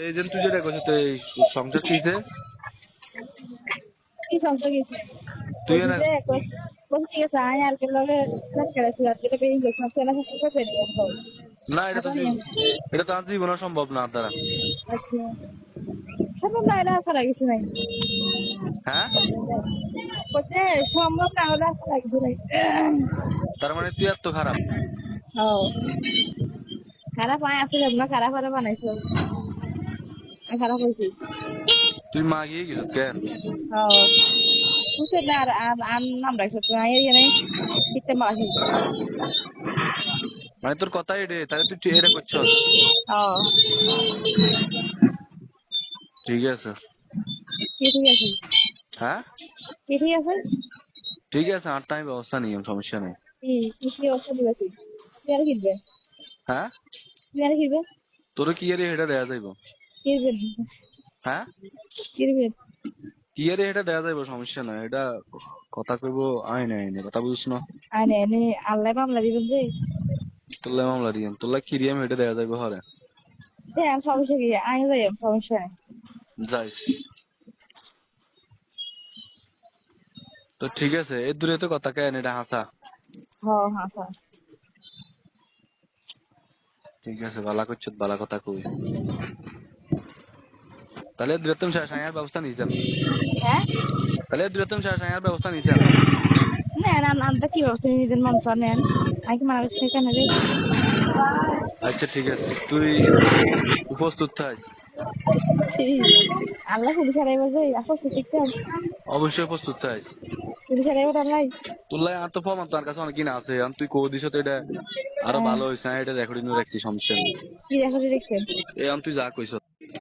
এই যে তুই যেটা কইছিস তো এই সংসার কিছে কি সংসার গেছে তুই না বুঝিতে কোন ঠিক আছে আয় আর কেন লাগে না করে তুই আর কেটে পেয়ে গেছিস না সংসার করে না এখন এটা তো আজ জীবনে সম্ভব না দ্বারা আচ্ছা সম্ভব না এটা করা কিছু নাই হ্যাঁ বলছে সম্ভব না হলে করা কিছু নাই তার মানে তুই এত খারাপ ও খারাপ আয় আসলে না খারাপ আর বানাইছো আমি খারাপ হয়েছি তুই মা গিয়ে গেছিস কেন ও বুঝতে না আর নাম রাখছো তুই আয় এনে কিতে মারাছি মানে তোর কথাই রে তাহলে তুই এটা করছস ও ঠিক আছে কি ঠিক আছে হ্যাঁ কি ঠিক আছে ঠিক আছে আর টাইম ব্যবস্থা নিয়ে সমস্যা নেই কি কি অবস্থা দিয়েছি তুই আর কিনবে হ্যাঁ তুই আর কিনবে তোর কি এর এটা দেয়া যাইব কিনবে হ্যাঁ কিনবে কি এর এটা দেয়া যাইব সমস্যা নাই এটা কথা কইব আইনে আইনে কথা বুঝছ না আনে এনে আল্লাহ মামলা দিবেন যে তোল্লা মামলা দিয়েন তোল্লা কিরিয়াম এটা দেয়া যাইব হরে হ্যাঁ সমস্যা কি আয় যাই সমস্যা নাই যাইস তো ঠিক আছে এই দূরে তো কথা কেন এটা হাসা হ হাসা ঠিক আছে বালা করছ বালা কথা কই তাহলে দূরত্ব শেষ আয়ার ব্যবস্থা নিতাম হ্যাঁ তাহলে দূরত্ব শেষ আয়ার ব্যবস্থা নিতাম নেন আমরা কি ব্যবস্থা নিজের মন চা নেন আমি কি মারা গেছি কেন রে আচ্ছা ঠিক আছে তুই উপস্থিত থাক আল্লাহ পুলিশ হারাইব যে এখন সে দেখতে অবশ্যই প্রস্তুত থাক পুলিশ হারাইব আল্লাহ তোল্লাই আর তো প্রমাণ তোর কাছে অনেক কিনা আছে তুই কো দিছ তো এটা আরো ভালো হয়েছে এটা রেকর্ডিং রাখছি সমস্যা নেই কি দেখা দেখছেন এই তুই যা কইছ